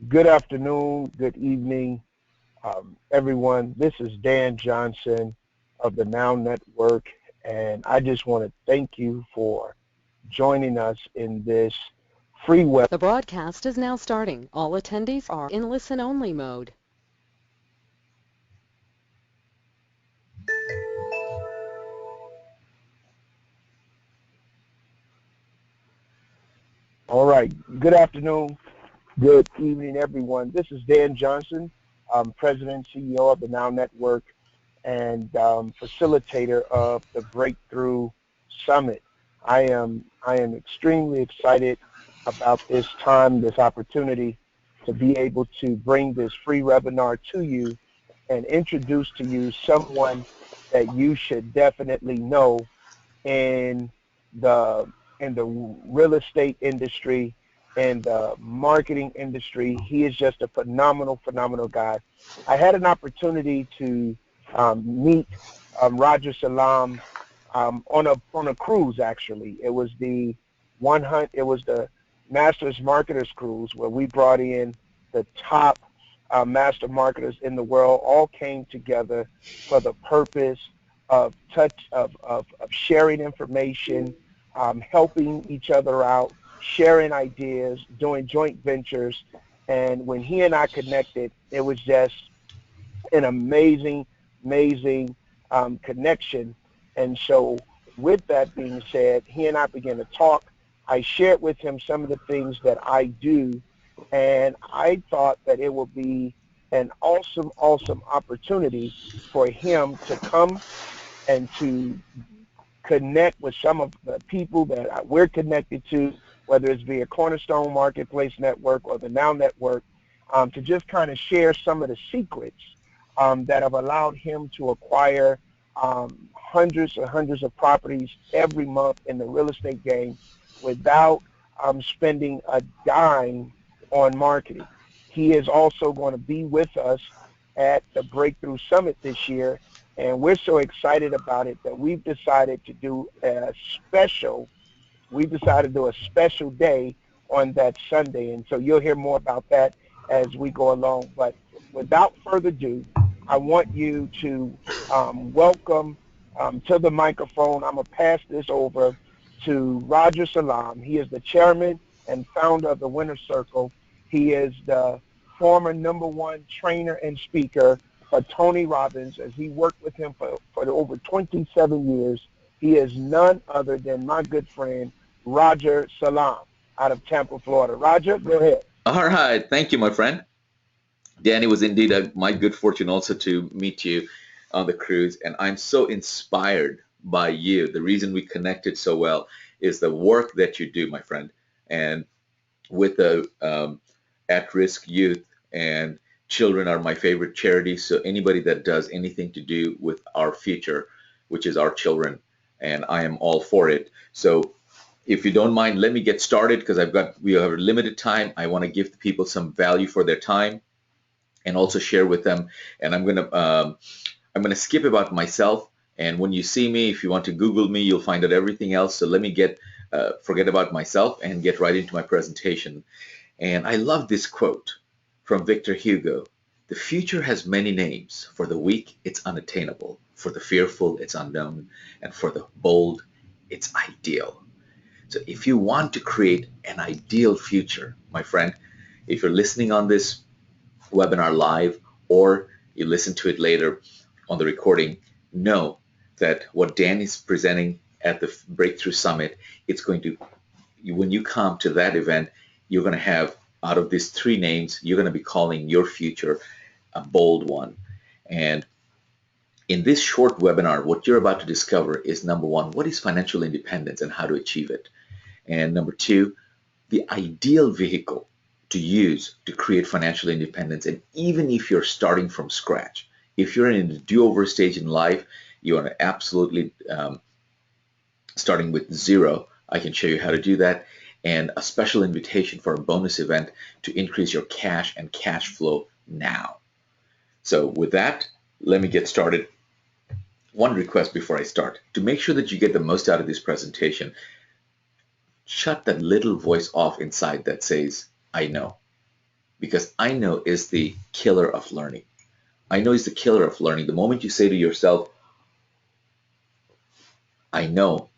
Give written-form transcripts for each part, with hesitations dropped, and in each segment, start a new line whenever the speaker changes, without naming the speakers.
Good afternoon, good evening, everyone. This is Dan Johnson of the Now Network, and I just want to thank you for joining us in this free web.
The broadcast is now starting. All attendees are in listen-only mode.
All right, good afternoon, good evening, everyone. This is Dan Johnson, President and CEO of the Now Network and facilitator of the Breakthrough Summit. I am extremely excited about this time, this opportunity to be able to bring this free webinar to you and introduce to you someone that you should definitely know in the in the real estate industry and the marketing industry. He is just a phenomenal guy. I had an opportunity to meet Roger Salam on a cruise. Actually, it was the 100. It was the Masters Marketers Cruise where we brought in the top master marketers in the world. All came together for the purpose of sharing information, helping each other out, sharing ideas, doing joint ventures. And when he and I connected, it was just an amazing connection. And so with that being said, he and I began to talk. I shared with him some of the things that I do, and I thought that it would be an awesome opportunity for him to come and to connect with some of the people that we're connected to, whether it's via Cornerstone Marketplace Network or the Now Network, to just kind of share some of the secrets that have allowed him to acquire hundreds and hundreds of properties every month in the real estate game without spending a dime on marketing. He is also going to be with us at the Breakthrough Summit this year, and we're so excited about it that we've decided to do a special day on that Sunday. And so you'll hear more about that as we go along. But without further ado, I want you to welcome to the microphone. I'm going to pass this over to Roger Salam. He is the chairman and founder of the Winner's Circle. He is the former #1 trainer and speaker for Tony Robbins, as he worked with him for over 27 years. He is none other than my good friend, Roger Salam, out of Tampa, Florida. Roger, go ahead.
All right. Thank you, my friend. Danny, was indeed my good fortune also to meet you on the cruise, and I'm so inspired by you. The reason we connected so well is the work that you do, my friend, and with the at-risk youth, and children are my favorite charity. So anybody that does anything to do with our future, which is our children, and I am all for it. So if you don't mind, let me get started because we have a limited time. I want to give the people some value for their time and also share with them. And I'm gonna skip about myself. And when you see me, if you want to Google me, you'll find out everything else. So let me forget about myself and get right into my presentation. And I love this quote from Victor Hugo. The future has many names. For the weak, it's unattainable. For the fearful, it's unknown. And for the bold, it's ideal. So if you want to create an ideal future, my friend, if you're listening on this webinar live or you listen to it later on the recording, know that what Dan is presenting at the Breakthrough Summit, when you come to that event, you're going to have, out of these three names, you're going to be calling your future a bold one. And in this short webinar, what you're about to discover is, #1, what is financial independence and how to achieve it? And #2, the ideal vehicle to use to create financial independence. And even if you're starting from scratch, if you're in a do-over stage in life, you are absolutely starting with zero, I can show you how to do that. And a special invitation for a bonus event to increase your cash and cash flow now. So with that, let me get started. One request before I start: to make sure that you get the most out of this presentation, shut that little voice off inside that says, I know. because I know is the killer of learning. I know is the killer of learning. The moment you say to yourself, I know,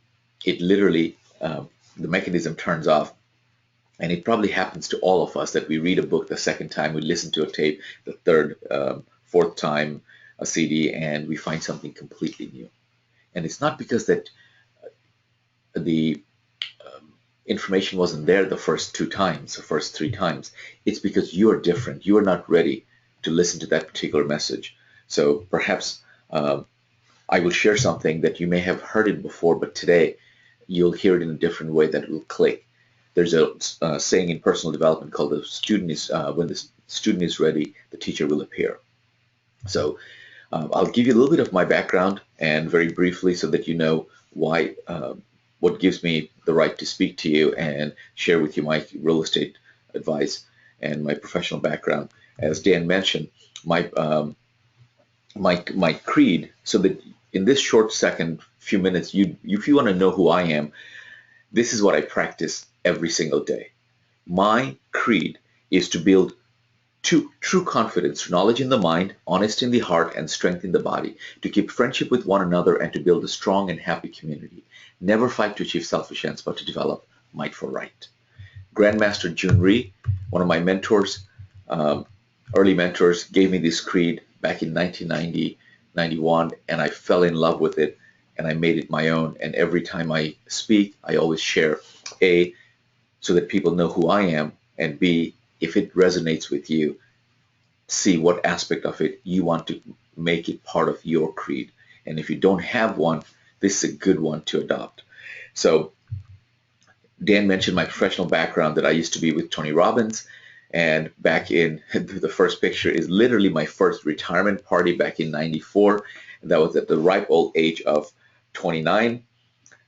it literally, the mechanism turns off. And it probably happens to all of us that we read a book the second time, we listen to a tape the third, fourth time, a CD, and we find something completely new. And it's not because that the information wasn't there the first two times, the first three times. It's because you are different. You are not ready to listen to that particular message. So perhaps I will share something that you may have heard it before, but today you'll hear it in a different way that will click. There's a saying in personal development called the student is when the student is ready, the teacher will appear. So I'll give you a little bit of my background and very briefly so that you know why, what gives me the right to speak to you and share with you my real estate advice and my professional background. As Dan mentioned, my creed, so that in this short second few minutes, if you want to know who I am, this is what I practice every single day. My creed is to build true confidence, knowledge in the mind, honesty in the heart, and strength in the body, to keep friendship with one another and to build a strong and happy community. Never fight to achieve selfish ends, but to develop might for right. Grandmaster Jun Rhee, one of my mentors, early mentors, gave me this creed back in 1990, 91, and I fell in love with it, and I made it my own. And every time I speak, I always share, A, so that people know who I am, and B, if it resonates with you, see what aspect of it you want to make it part of your creed. And if you don't have one, this is a good one to adopt. So Dan mentioned my professional background, that I used to be with Tony Robbins, and back in the first picture is literally my first retirement party back in 94. And that was at the ripe old age of 29.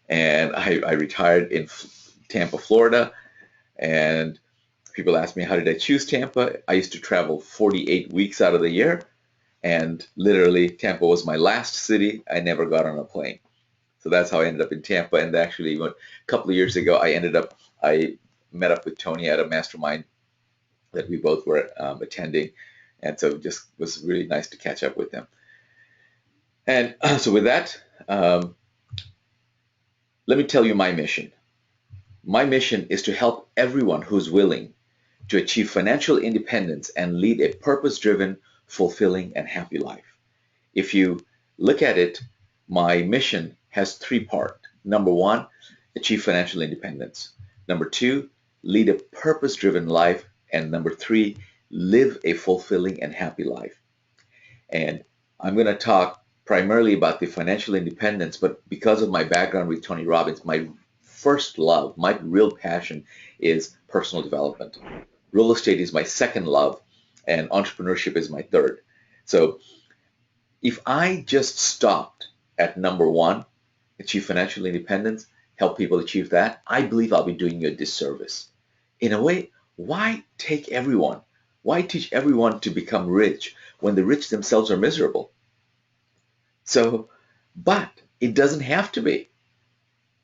And I retired in Tampa, Florida. And people ask me, how did I choose Tampa? I used to travel 48 weeks out of the year. And literally, Tampa was my last city. I never got on a plane. So that's how I ended up in Tampa. And actually, a couple of years ago, I met up with Tony at a mastermind that we both were attending. And so it just was really nice to catch up with them. And so with that, let me tell you my mission. My mission is to help everyone who's willing to achieve financial independence and lead a purpose-driven, fulfilling, and happy life. If you look at it, my mission has three parts. Number one, achieve financial independence. Number two, lead a purpose-driven life. And number three, live a fulfilling and happy life. And I'm going to talk primarily about the financial independence, but because of my background with Tony Robbins, my first love, my real passion is personal development. Real estate is my second love, and entrepreneurship is my third. So if I just stopped at number one, achieve financial independence, help people achieve that, I believe I'll be doing you a disservice. In a way, why teach everyone to become rich when the rich themselves are miserable? So, but it doesn't have to be.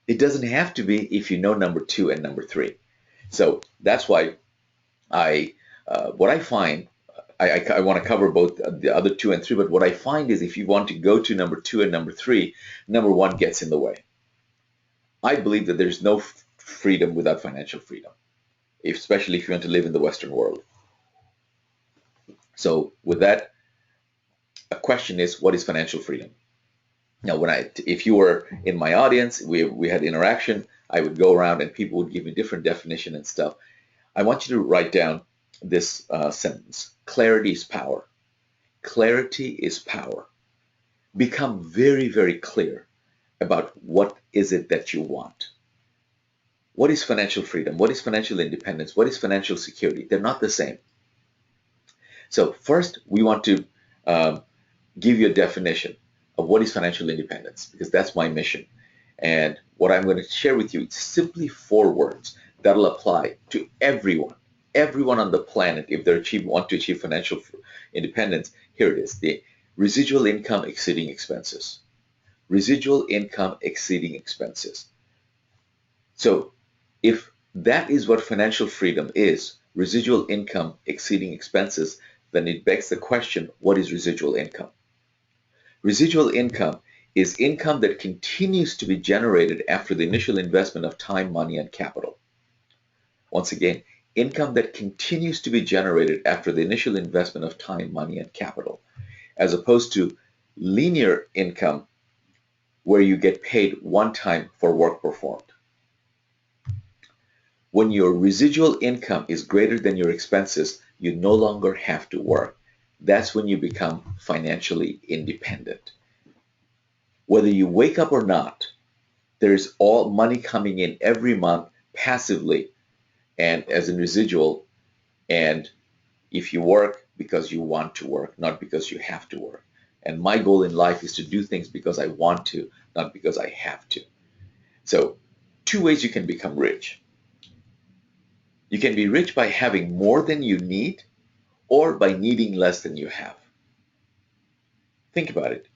It doesn't have to be if you know number two and number three. So that's why what I find, I want to cover both the other two and three, but what I find is if you want to go to number two and number three, number one gets in the way. I believe that there's no freedom without financial freedom, especially if you want to live in the Western world. So with that, a question is, what is financial freedom? Now, if you were in my audience, we had interaction, I would go around and people would give me different definition and stuff. I want you to write down this sentence. Clarity is power. Clarity is power. Become very, very clear about what is it that you want. What is financial freedom? What is financial independence? What is financial security? They're not the same. So first, we want to give you a definition of what is financial independence, because that's my mission. And what I'm going to share with you, it's simply 4 words that'll apply to everyone on the planet if they want to achieve financial independence. Here it is: the residual income exceeding expenses. Residual income exceeding expenses. So if that is what financial freedom is, residual income exceeding expenses, then it begs the question, what is residual income? Residual income is income that continues to be generated after the initial investment of time, money, and capital. Once again, income that continues to be generated after the initial investment of time, money, and capital, as opposed to linear income where you get paid one time for work performed. When your residual income is greater than your expenses, you no longer have to work. That's when you become financially independent. Whether you wake up or not, there's all money coming in every month passively and as a residual. And if you work because you want to work, not because you have to work. And my goal in life is to do things because I want to, not because I have to. So, two ways you can become rich. You can be rich by having more than you need or by needing less than you have. Think about it.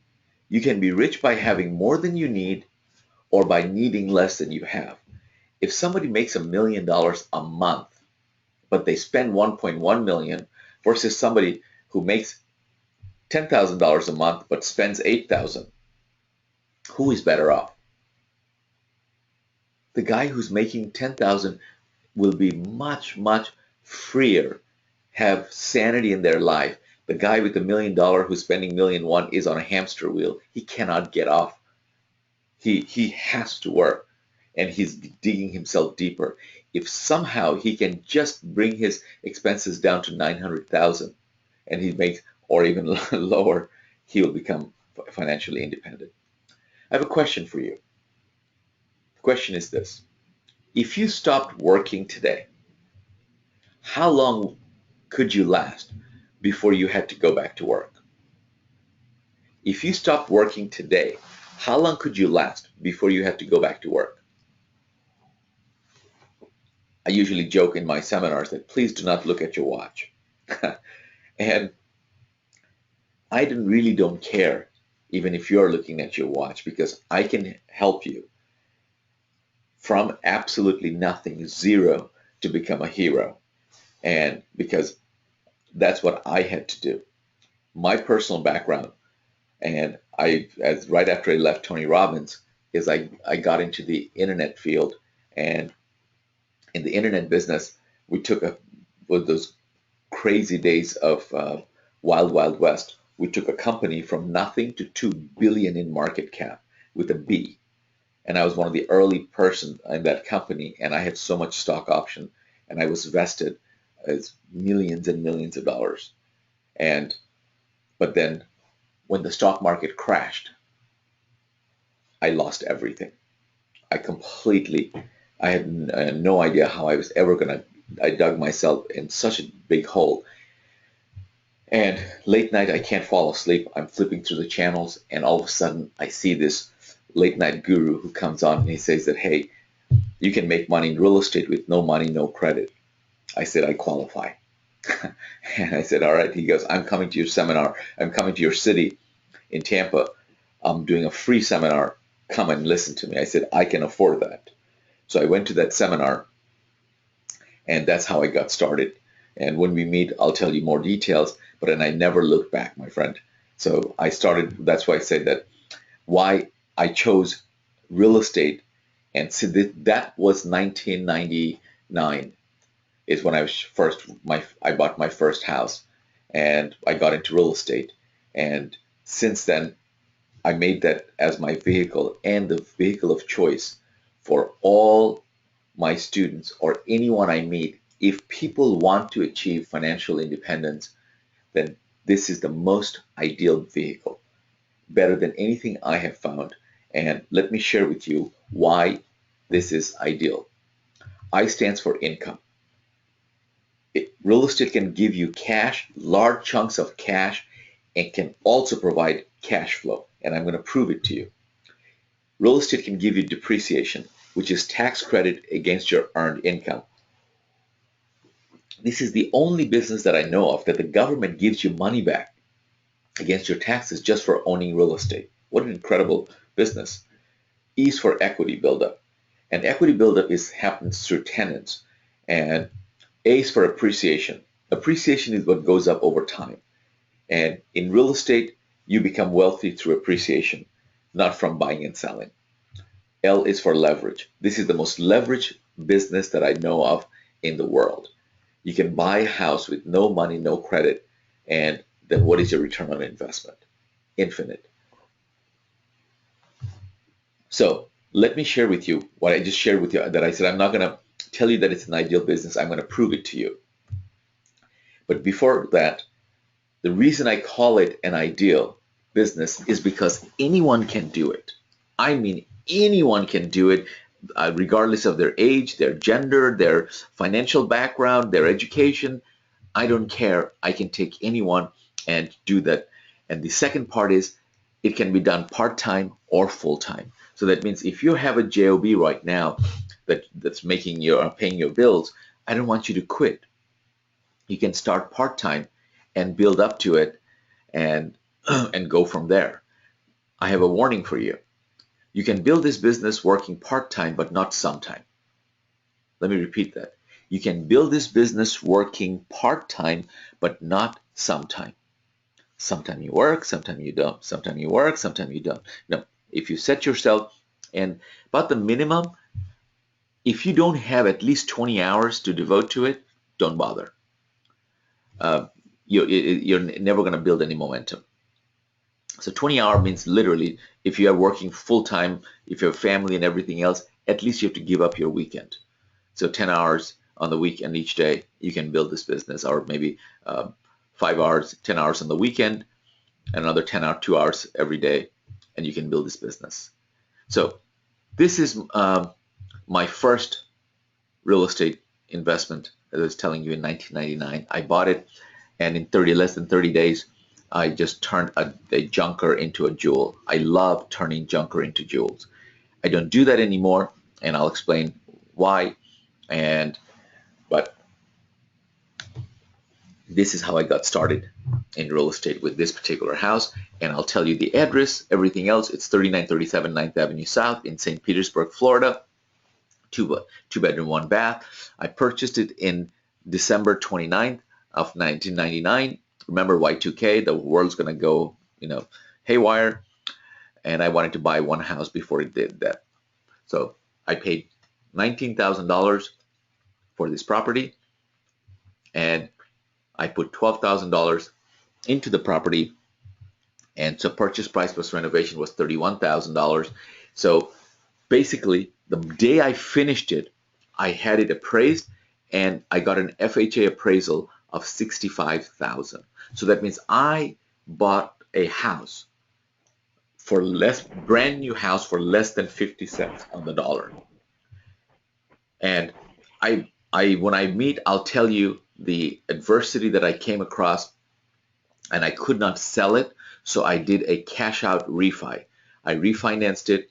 You can be rich by having more than you need or by needing less than you have. If somebody makes $1 million a month, but they spend 1.1 million versus somebody who makes $10,000 a month but spends 8,000, who is better off? The guy who's making 10,000 will be much, much freer, have sanity in their life. The guy with $1 million who's spending $1,000,001 is on a hamster wheel. He cannot get off. He has to work, and he's digging himself deeper. If somehow he can just bring his expenses down to 900,000 and he makes, or even lower, he will become financially independent. I have a question for you. The question is this. If you stopped working today, how long could you last before you had to go back to work? If you stopped working today, how long could you last before you had to go back to work? I usually joke in my seminars that please do not look at your watch. And I really don't care even if you're looking at your watch, because I can help you from absolutely nothing, zero, to become a hero. And because that's what I had to do. My personal background, and as right after I left Tony Robbins, is I got into the internet field. And in the internet business, we took with those crazy days of Wild Wild West, we took a company from nothing to 2 billion in market cap with a B. And I was one of the early person in that company, and I had so much stock option, and I was vested as millions and millions of dollars. But then when the stock market crashed, I lost everything. I had no idea how I was ever I dug myself in such a big hole. And late night, I can't fall asleep. I'm flipping through the channels, and all of a sudden, I see this late night guru who comes on and he says that, hey, you can make money in real estate with no money, no credit. I said, I qualify. And I said, all right. He goes, I'm coming to your seminar. I'm coming to your city in Tampa. I'm doing a free seminar. Come and listen to me. I said, I can afford that. So I went to that seminar, and that's how I got started. And when we meet, I'll tell you more details, but then I never looked back, my friend. So I started, that's why I said that why I chose real estate. And so that was 1999 is when I bought my first house, and I got into real estate. And since then, I made that as my vehicle and the vehicle of choice for all my students or anyone I meet. If people want to achieve financial independence, then this is the most ideal vehicle, better than anything I have found. And let me share with you why this is ideal. I stands for income. Real estate can give you cash, large chunks of cash, and can also provide cash flow. And I'm going to prove it to you. Real estate can give you depreciation, which is tax credit against your earned income. This is the only business that I know of that the government gives you money back against your taxes just for owning real estate. What an incredible business. E is for equity buildup. And equity buildup happens through tenants. And A is for appreciation. Appreciation is what goes up over time. And in real estate, you become wealthy through appreciation, not from buying and selling. L is for leverage. This is the most leveraged business that I know of in the world. You can buy a house with no money, no credit, and then what is your return on investment? Infinite. So let me share with you what I just shared with you, that I said I'm not going to tell you that it's an ideal business. I'm going to prove it to you. But before that, the reason I call it an ideal business is because anyone can do it. I mean, anyone can do it, regardless of their age, their gender, their financial background, their education. I don't care. I can take anyone and do that. And the second part is it can be done part-time or full-time. So that means if you have a job right now that's making your paying your bills, I don't want you to quit. You can start part-time and build up to it and and go from there. I have a warning for you. You can build this business working part-time but not sometime. Let me repeat that. You can build this business working part-time but not sometime. Sometime you work, sometime you don't. Sometime you work, sometime you don't. No, if you set yourself, and about the minimum, if you don't have at least 20 hours to devote to it, don't bother. You're never going to build any momentum. So 20 hours means literally, if you are working full time, if you have family and everything else, at least you have to give up your weekend. So 10 hours on the weekend each day, you can build this business, or maybe 5 hours, 10 hours on the weekend, and another 10 hours, 2 hours every day, and you can build this business. So this is my first real estate investment, as I was telling you, in 1999. I bought it, and in less than 30 days, I just turned a junker into a jewel. I love turning junker into jewels. I don't do that anymore, and I'll explain why. But this is how I got started in real estate with this particular house, and I'll tell you the address, everything else. It's 3937 9th Avenue South in St. Petersburg, Florida. Two bedroom, one bath. I purchased it in December 29th of 1999. Remember Y2K, the world's gonna go, haywire, and I wanted to buy one house before it did that. So I paid $19,000 for this property, and I put $12,000 into the property, and so purchase price plus renovation was $31,000. So basically, the day I finished it, I had it appraised, and I got an FHA appraisal of $65,000. So that means I bought a house for brand new house for less than 50 cents on the dollar. And when I meet, I'll tell you the adversity that I came across, and I could not sell it, so I did a cash out refi. I refinanced it.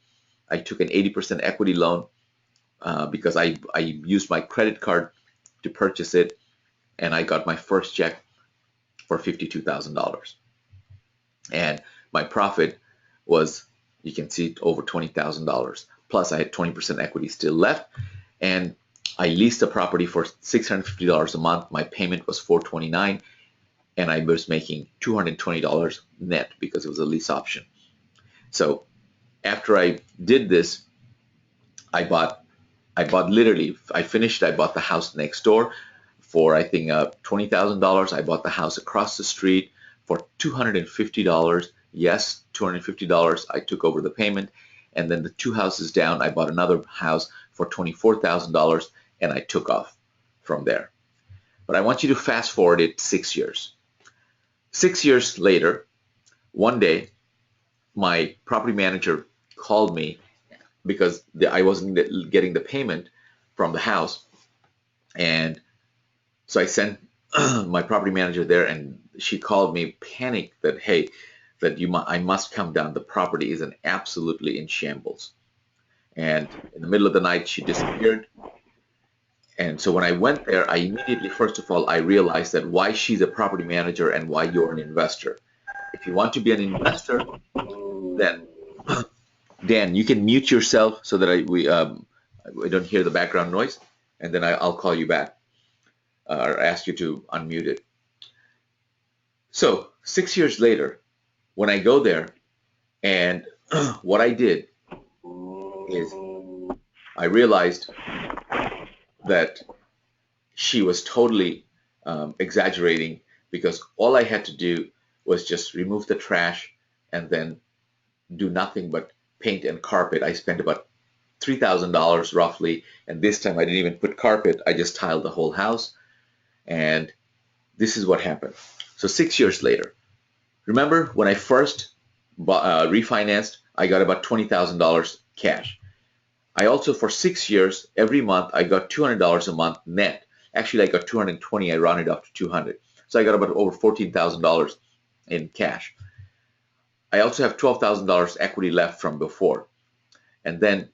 I took an 80% equity loan because I used my credit card to purchase it, and I got my first check for $52,000. And my profit was, you can see, over $20,000. Plus I had 20% equity still left, and I leased the property for $650 a month. My payment was $429, and I was making $220 net because it was a lease option. So after I did this, I bought literally, I finished, I bought the house next door for, I think, $20,000. I bought the house across the street for $250. Yes, $250. I took over the payment. And then the two houses down, I bought another house for $24,000, and I took off from there. But I want you to fast forward it 6 years. 6 years later, one day, my property manager called me because I wasn't getting the payment from the house. And so I sent my property manager there, and she called me, panicked that, hey, I must come down. The property is absolutely in shambles. And in the middle of the night, she disappeared. And so when I went there, I immediately, first of all, I realized that why she's a property manager and why you're an investor. If you want to be an investor, then Dan, you can mute yourself so that we don't hear the background noise, and then I'll call you back. or ask you to unmute it. So 6 years later, when I go there, and what I did is I realized that she was totally exaggerating, because all I had to do was just remove the trash and then do nothing but paint and carpet. I spent about $3,000 roughly, and this time I didn't even put carpet. I just tiled the whole house, and this is what happened. So 6 years later, remember when I first refinanced, I got about $20,000 cash. I also, for 6 years, every month I got $200 a month net. Actually, I got 220. I rounded up to 200. So I got about over $14,000 in cash. I also have $12,000 equity left from before. And then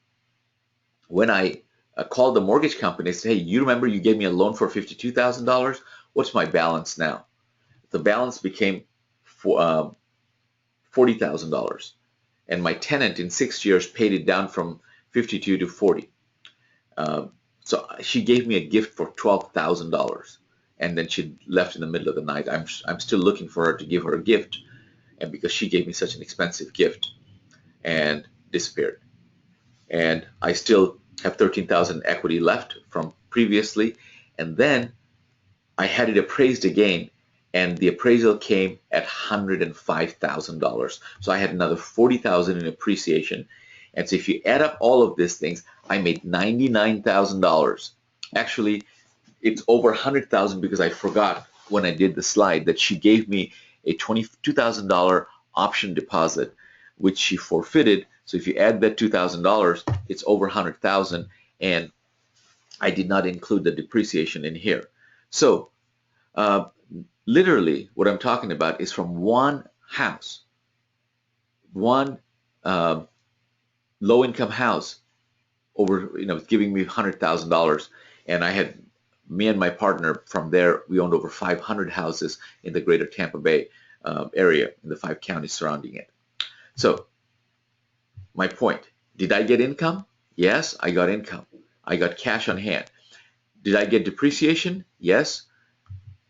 when I called the mortgage company, I said, hey, you remember you gave me a loan for $52,000? What's my balance now? The balance became $40,000. And my tenant in 6 years paid it down from 52 to 40. So she gave me a gift for $12,000, and then she left in the middle of the night. I'm still looking for her to give her a gift, and because she gave me such an expensive gift, and disappeared. And I still have 13,000 equity left from previously, and then I had it appraised again, and the appraisal came at $105,000. So I had another $40,000 in appreciation. And so if you add up all of these things, I made $99,000. Actually, it's over $100,000 because I forgot when I did the slide that she gave me a $22,000 option deposit, which she forfeited. So if you add that $2,000, it's over $100,000, and I did not include the depreciation in here. So literally, what I'm talking about is from one house, one low-income house, over, giving me $100,000, and I had, me and my partner from there, we owned over 500 houses in the greater Tampa Bay area, in the 5 counties surrounding it. So my point, did I get income? Yes, I got income. I got cash on hand. Did I get depreciation? Yes.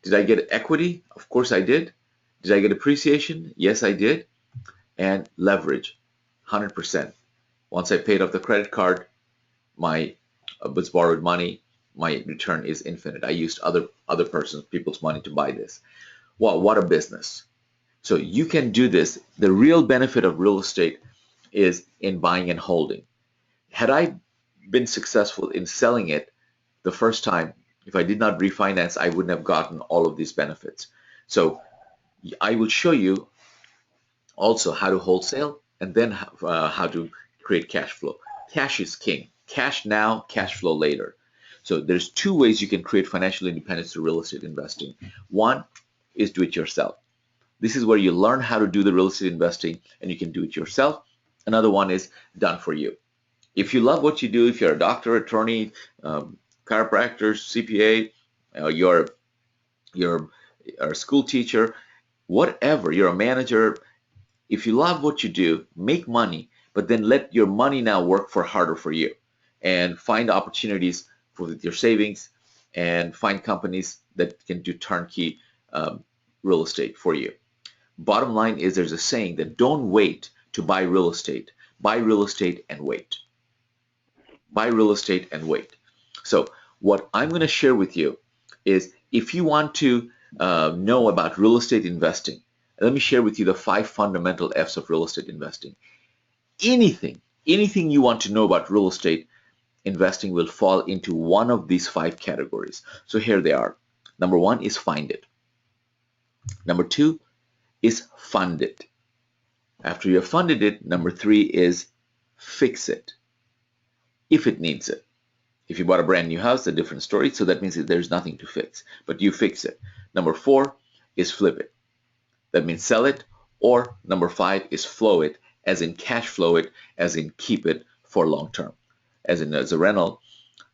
Did I get equity? Of course I did. Did I get appreciation? Yes, I did. And leverage, 100%. Once I paid off the credit card, my was borrowed money, my return is infinite. I used other people's money to buy this. Well, what a business. So you can do this. The real benefit of real estate is in buying and holding. Had I been successful in selling it the first time, if I did not refinance, I wouldn't have gotten all of these benefits. So I will show you also how to wholesale, and then how to create cash flow. Cash is king. Cash now, cash flow later. So there's 2 ways you can create financial independence through real estate investing. One is do it yourself. This is where you learn how to do the real estate investing, and you can do it yourself. Another one is done for you. If you love what you do, if you're a doctor, attorney, chiropractor, CPA, you're a school teacher, whatever, you're a manager, if you love what you do, make money, but then let your money now work harder for you, and find opportunities with your savings, and find companies that can do turnkey real estate for you. Bottom line is, there's a saying that don't wait to buy real estate. Buy real estate and wait. Buy real estate and wait. So what I'm going to share with you is, if you want to know about real estate investing, let me share with you the 5 fundamental F's of real estate investing. Anything you want to know about real estate investing will fall into one of these 5 categories. So here they are. Number 1 is find it. Number 2 is fund it. After you have funded it, number 3 is fix it, if it needs it. If you bought a brand new house, a different story. So that means that there's nothing to fix, but you fix it. Number 4 is flip it. That means sell it. Or number 5 is flow it, as in cash flow it, as in keep it for long term, as in as a rental,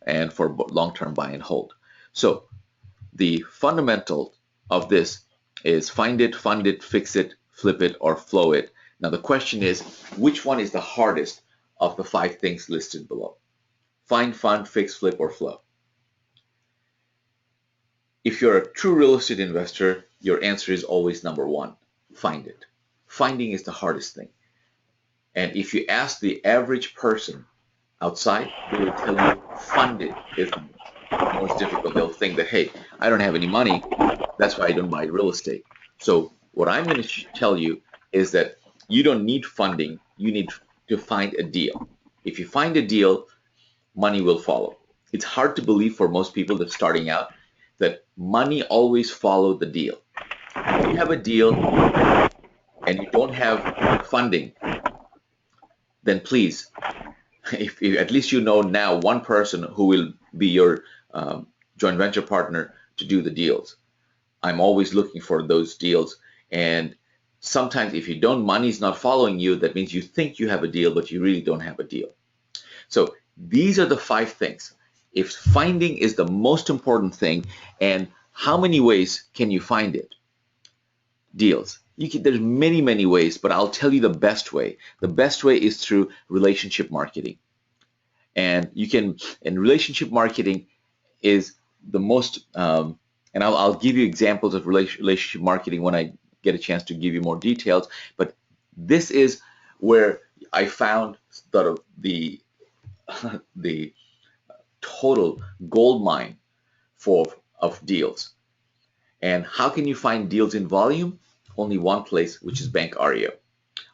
and for long-term buy and hold. So the fundamental of this is find it, fund it, fix it, flip it, or flow it. Now the question is, which one is the hardest of the 5 things listed below? Find, fund, fix, flip, or flow. if you're a true real estate investor, your answer is always number one, find it. Finding is the hardest thing. And if you ask the average person outside, they will tell you funded is the most difficult. They'll think that, hey, I don't have any money, that's why I don't buy real estate. So what I'm going to tell you is that you don't need funding, you need to find a deal. If you find a deal, money will follow. It's hard to believe for most people that starting out that money always follow the deal. If you have a deal and you don't have funding, then please, if at least you know now one person who will be your joint venture partner to do the deals. I'm always looking for those deals, and sometimes if you don't, money's not following you, that means you think you have a deal, but you really don't have a deal. So these are the 5 things. If finding is the most important thing, and how many ways can you find it? Deals. There's many ways, but I'll tell you the best way. The best way is through relationship marketing. And relationship marketing is the most, and I'll give you examples of relationship marketing when I get a chance to give you more details, but this is where I found the total gold mine of deals. And how can you find deals in volume? Only one place, which is Bank REO.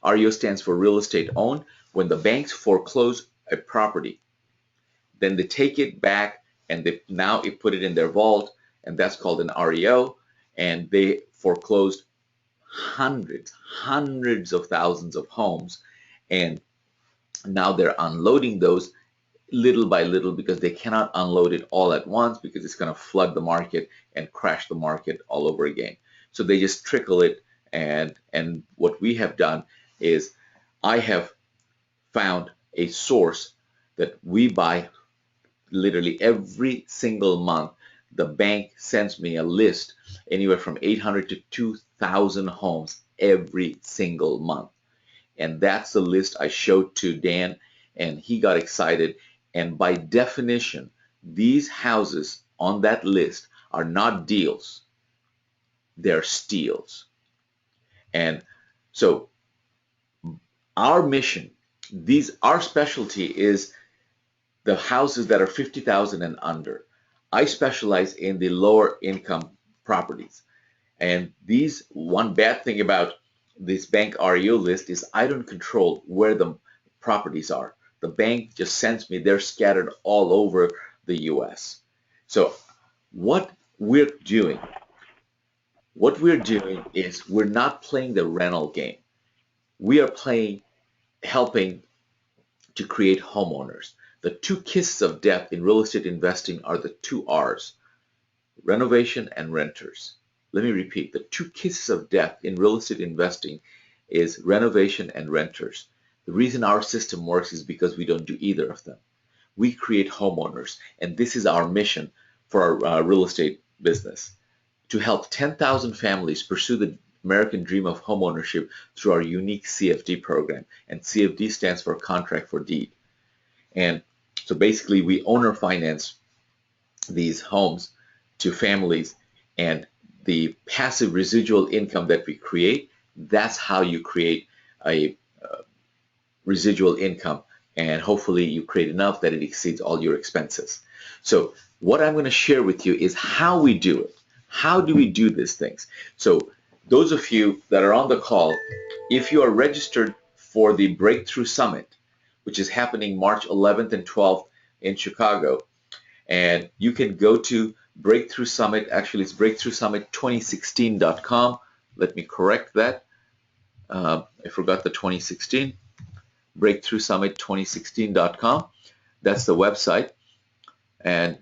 REO stands for real estate owned. When the banks foreclose a property, then they take it back and they put it in their vault, and that's called an REO, and they foreclosed hundreds of thousands of homes, and now they're unloading those little by little because they cannot unload it all at once because it's going to flood the market and crash the market all over again. So they just trickle it, and what we have done is I have found a source that we buy literally every single month. The bank sends me a list anywhere from 800 to 2,000 homes every single month. And that's the list I showed to Dan, and he got excited. And by definition, these houses on that list are not deals, they're steals. And so our mission, our specialty is the houses that are 50,000 and under. I specialize in the lower income properties. And one bad thing about this Bank REO list is I don't control where the properties are. The bank just sends me, they're scattered all over the US. So what we're doing is we're not playing the rental game. We are helping to create homeowners. The 2 kisses of death in real estate investing are the 2 R's, renovation and renters. Let me repeat, the 2 kisses of death in real estate investing is renovation and renters. The reason our system works is because we don't do either of them. We create homeowners, and this is our mission for our real estate business, to help 10,000 families pursue the American dream of homeownership through our unique CFD program. And CFD stands for Contract for Deed. And so basically we owner finance these homes to families, and the passive residual income that we create, that's how you create a residual income, and hopefully you create enough that it exceeds all your expenses. So what I'm going to share with you is how we do it. How do we do these things? So those of you that are on the call, if you are registered for the Breakthrough Summit, which is happening March 11th and 12th in Chicago, and you can go to Breakthrough Summit. Actually, it's breakthroughsummit2016.com. Let me correct that. I forgot the 2016. breakthroughsummit2016.com. That's the website. And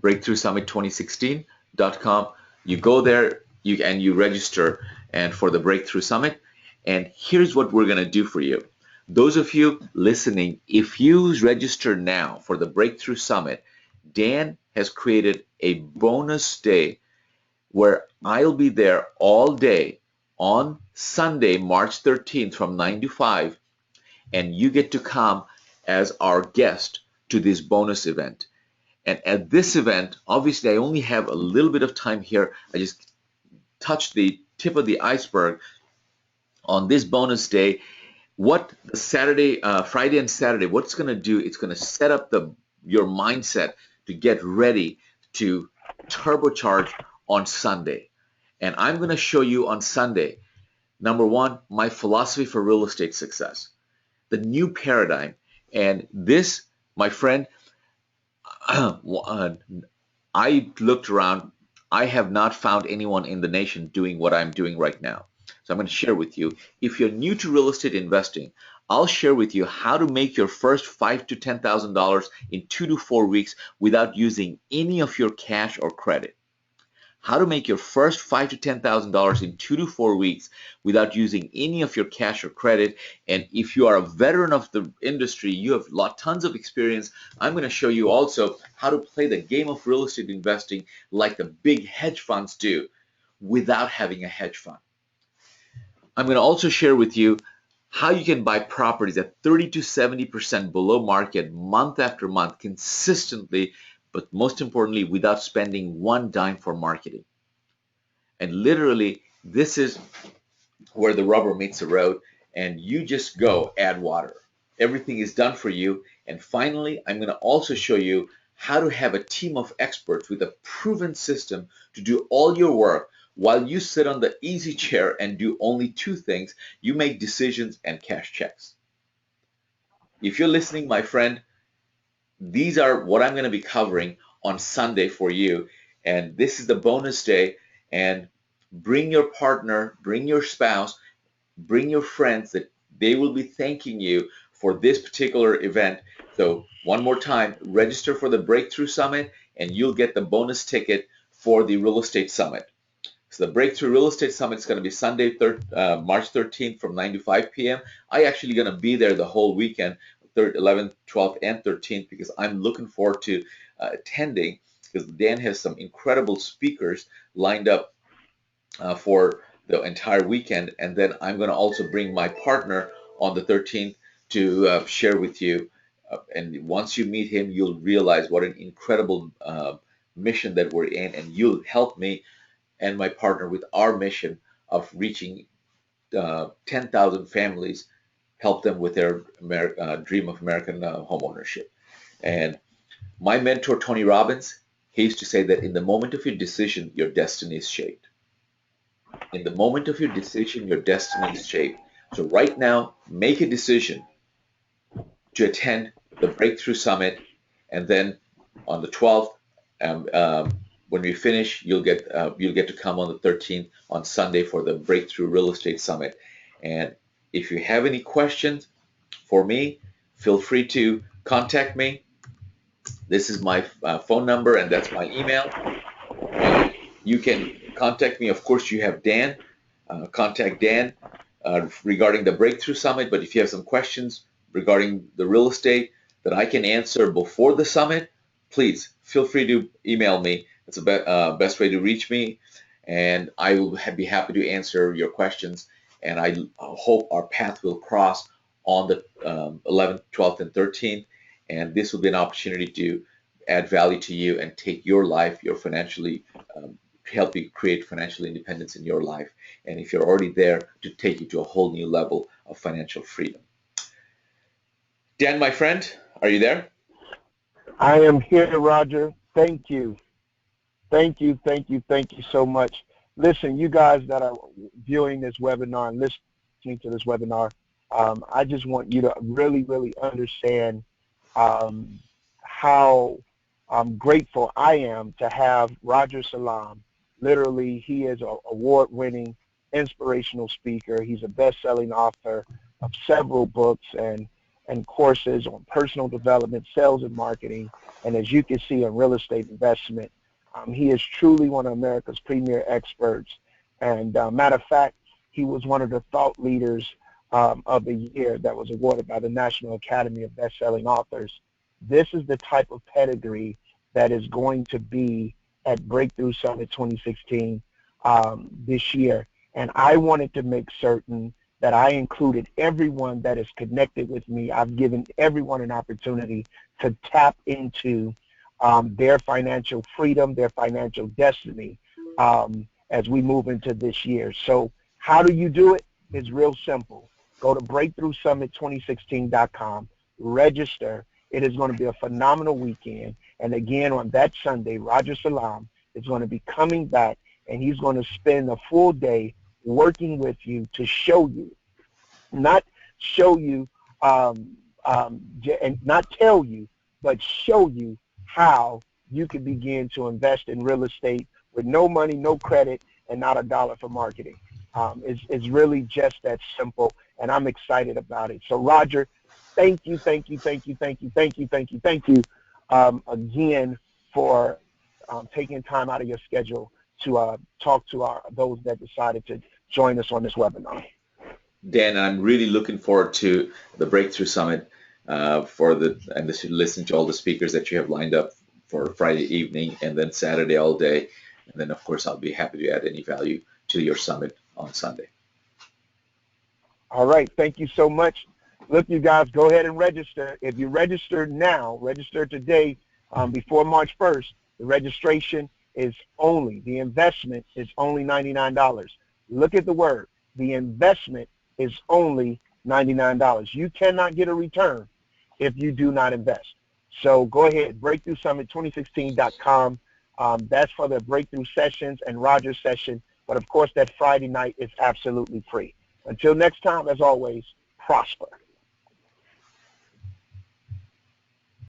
breakthroughsummit2016.com. You go there and you register and for the Breakthrough Summit. And here's what we're going to do for you. Those of you listening, if you register now for the Breakthrough Summit, Dan has created a bonus day where I'll be there all day on Sunday, March 13th from 9 to 5, and you get to come as our guest to this bonus event. And at this event, obviously I only have a little bit of time here. I just touched the tip of the iceberg on this bonus day. What Saturday, Friday and Saturday, what it's going to do, it's going to set up your mindset to get ready to turbocharge on Sunday. And I'm going to show you on Sunday, number one, my philosophy for real estate success, the new paradigm. And this, my friend, I looked around. I have not found anyone in the nation doing what I'm doing right now. So I'm going to share with you. If you're new to real estate investing, I'll share with you how to make your first $5,000 to $10,000 in 2 to 4 weeks without using any of your cash or credit. How to make your first $5,000 to $10,000 in 2 to 4 weeks without using any of your cash or credit. And if you are a veteran of the industry, you have tons of experience. I'm going to show you also how to play the game of real estate investing like the big hedge funds do without having a hedge fund. I'm going to also share with you how you can buy properties at 30 to 70% below market month after month consistently, but most importantly, without spending one dime for marketing. And literally, this is where the rubber meets the road, and you just go add water. Everything is done for you. And finally, I'm going to also show you how to have a team of experts with a proven system to do all your work while you sit on the easy chair and do only two things. You make decisions and cash checks. If you're listening, my friend, these are what I'm going to be covering on Sunday for you. And this is the bonus day. And bring your partner, bring your spouse, bring your friends, that they will be thanking you for this particular event. So one more time, register for the Breakthrough Summit and you'll get the bonus ticket for the Real Estate Summit. So the Breakthrough Real Estate Summit is going to be Sunday, March 13th from 9 to 5 p.m. I actually going to be there the whole weekend, 11th, 12th, and 13th, because I'm looking forward to attending, because Dan has some incredible speakers lined up for the entire weekend. And then I'm going to also bring my partner on the 13th to share with you. And once you meet him, you'll realize what an incredible mission that we're in, and you'll help me and my partner with our mission of reaching 10,000 families, help them with their dream of American homeownership. And my mentor, Tony Robbins, he used to say that in the moment of your decision, your destiny is shaped. In the moment of your decision, your destiny is shaped. So right now, make a decision to attend the Breakthrough Summit, and then on the 12th, when we finish, you'll get to come on the 13th on Sunday for the Breakthrough Real Estate Summit. And if you have any questions for me, feel free to contact me. This is my phone number, and that's my email. And you can contact me. Of course, you have Dan. Contact Dan regarding the Breakthrough Summit. But if you have some questions regarding the real estate that I can answer before the summit, please feel free to email me. It's the best way to reach me, and I will be happy to answer your questions. And I hope our path will cross on the 11th, 12th, and 13th. And this will be an opportunity to add value to you and take your life, your financially, help you create financial independence in your life. And if you're already there, to take you to a whole new level of financial freedom. Dan, my friend, are you there?
I am here, Roger. Thank you. Thank you, thank you, thank you so much. Listen, you guys that are viewing this webinar and listening to this webinar, I just want you to really, really understand how grateful I am to have Roger Salam. Literally, he is an award-winning, inspirational speaker. He's a best-selling author of several books and courses on personal development, sales and marketing, and as you can see, in real estate investment. He is truly one of America's premier experts. And matter of fact, he was one of the thought leaders of the year that was awarded by the National Academy of Best-Selling Authors. This is the type of pedigree that is going to be at Breakthrough Summit 2016 this year. And I wanted to make certain that I included everyone that is connected with me. I've given everyone an opportunity to tap into their financial freedom, their financial destiny as we move into this year. So how do you do it? It's real simple. Go to BreakthroughSummit2016.com, register. It is going to be a phenomenal weekend. And again, on that Sunday, Roger Salam is going to be coming back, and he's going to spend a full day working with you to show you, not show you and not tell you, but show you how you can begin to invest in real estate with no money, no credit, and not a dollar for marketing. It's really just that simple, and I'm excited about it. So, Roger, thank you again for taking time out of your schedule to talk to those that decided to join us on this webinar.
Dan, I'm really looking forward to the Breakthrough Summit and listen to all the speakers that you have lined up for Friday evening and then Saturday all day. And then, of course, I'll be happy to add any value to your summit on Sunday.
All right. Thank you so much. Look, you guys, go ahead and register. If you register now, register today before March 1st, the registration is the investment is only $99. Look at the word. The investment is only $99. You cannot get a return if you do not invest. So go ahead, BreakthroughSummit2016.com. That's for the breakthrough sessions and Roger's session. But, of course, that Friday night is absolutely free. Until next time, as always, prosper.